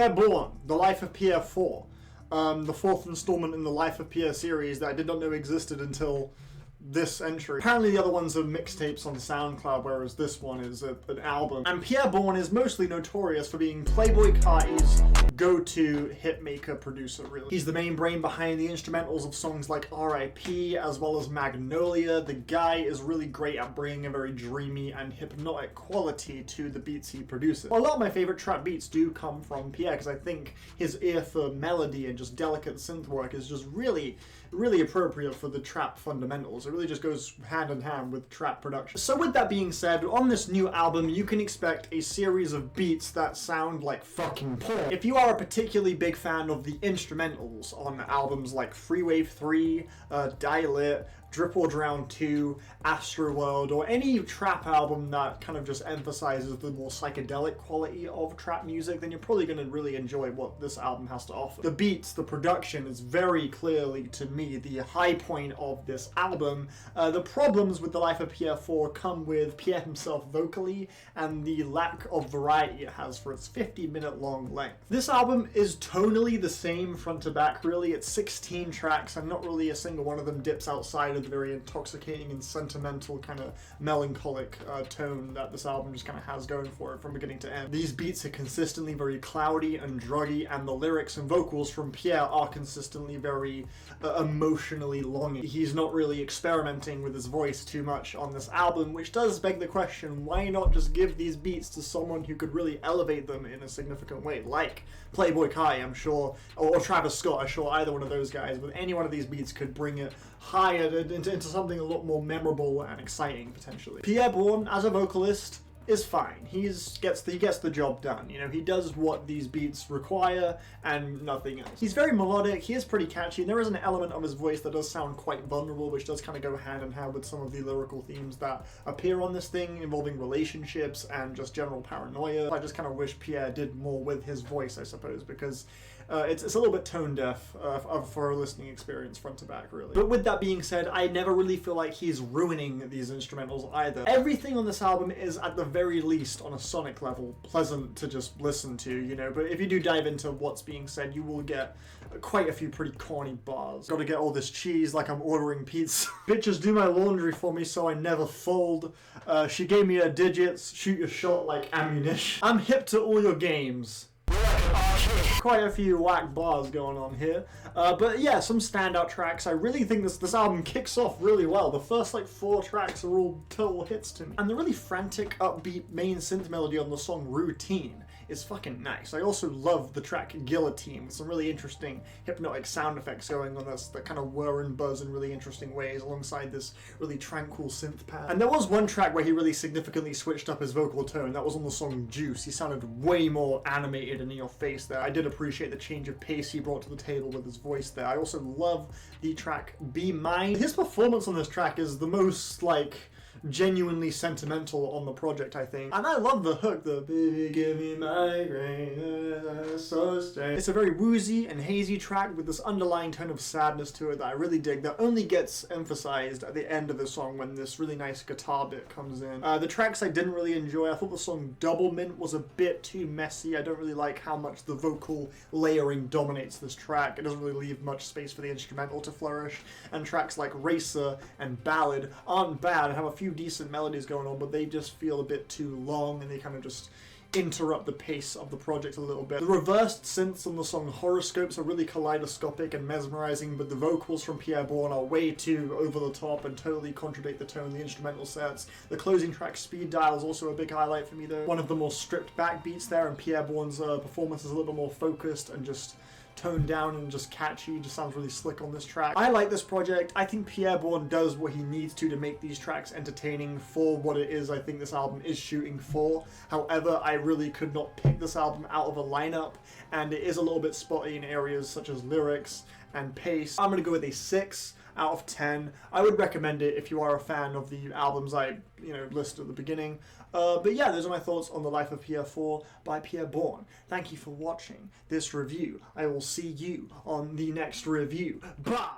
Pierre Bourne, The Life of Pierre 4. The fourth installment in the Life of Pierre series that I did not know existed until this entry. Apparently the other ones are mixtapes on SoundCloud, whereas this one is an album. And Pierre Bourne is mostly notorious for being Playboi Carti's go-to hitmaker producer, really. He's the main brain behind the instrumentals of songs like R.I.P. as well as Magnolia. The guy is really great at bringing a very dreamy and hypnotic quality to the beats he produces. Well, a lot of my favorite trap beats do come from Pierre, because I think his ear for melody and just delicate synth work is just really appropriate for the trap fundamentals. It really just goes hand in hand with trap production. So with that being said, on this new album, you can expect a series of beats that sound like fucking porn. If you are a particularly big fan of the instrumentals on albums like Freewave 3, Die Lit, Drip or Drown 2, Astroworld, or any trap album that kind of just emphasizes the more psychedelic quality of trap music, then you're probably going to really enjoy what this album has to offer. The beats, the production is very clearly, to me, the high point of this album. The problems with The Life of Pierre 4 come with Pierre himself vocally and the lack of variety it has for its 50-minute long length. This album is tonally the same front to back, really. It's 16 tracks, and not really a single one of them dips outside of the very intoxicating and sentimental kind of melancholic tone that this album just kind of has going for it from beginning to end. These beats are consistently very cloudy and druggy, and the lyrics and vocals from Pierre are consistently very emotionally longing. He's not really experimenting with his voice too much on this album, which does beg the question, why not just give these beats to someone who could really elevate them in a significant way, like Playboi Carti, I'm sure, or Travis Scott. I'm sure either one of those guys with any one of these beats could bring it higher into something a lot more memorable and exciting, potentially. Pierre Bourne, as a vocalist, is fine. He gets the job done. You know, he does what these beats require and nothing else. He's very melodic, he is pretty catchy, and there is an element of his voice that does sound quite vulnerable, which does kind of go hand in hand with some of the lyrical themes that appear on this thing, involving relationships and just general paranoia. I just kind of wish Pierre did more with his voice, I suppose, because it's a little bit tone deaf for a listening experience front to back, really. But with that being said, I never really feel like he's ruining these instrumentals either. Everything on this album is, at the very least, on a sonic level, pleasant to just listen to, you know, but if you do dive into what's being said, you will get quite a few pretty corny bars. Gotta get all this cheese like I'm ordering pizza. Bitches do my laundry for me so I never fold. She gave me her digits, shoot your shot like ammunition. I'm hip to all your games. Quite a few whack bars going on here, but yeah, some standout tracks. I really think this album kicks off really well. The first like 4 tracks are all total hits to me, and the really frantic upbeat main synth melody on the song Routine is fucking nice. I also love the track Guillotine with some really interesting hypnotic sound effects going on that kind of whir and buzz in really interesting ways alongside this really tranquil synth pad. And there was one track where he really significantly switched up his vocal tone. That was on the song Juice. He sounded way more animated and in your face there. I did appreciate the change of pace he brought to the table with his voice there. I also love the track Be Mine. His performance on this track is the most like genuinely sentimental on the project, I think. And I love the hook, the baby give me migraine, so strange. It's a very woozy and hazy track with this underlying tone of sadness to it that I really dig, that only gets emphasized at the end of the song when this really nice guitar bit comes in. The tracks I didn't really enjoy. I thought the song Doublemint was a bit too messy. I don't really like how much the vocal layering dominates this track. It doesn't really leave much space for the instrumental to flourish. And tracks like Racer and Ballad aren't bad and have a few decent melodies going on, but they just feel a bit too long and they kind of just interrupt the pace of the project a little bit. The reversed synths on the song Horoscopes are really kaleidoscopic and mesmerizing, but the vocals from Pierre Bourne are way too over the top and totally contradict the tone of the instrumental sets. The closing track Speed Dial is also a big highlight for me though. One of the more stripped back beats there, and Pierre Bourne's performance is a little bit more focused and just toned down and just catchy. Just sounds really slick on this track. I like this project. I think Pierre Bourne does what he needs to make these tracks entertaining for what it is I think this album is shooting for. However, I really could not pick this album out of a lineup, and it is a little bit spotty in areas such as lyrics and pace. I'm gonna go with a 6 out of 10. I would recommend it if you are a fan of the albums I listed at the beginning. But yeah, those are my thoughts on The Life of Pierre 4 by Pierre Bourne. Thank you for watching this review. I will see you on the next review. Bye!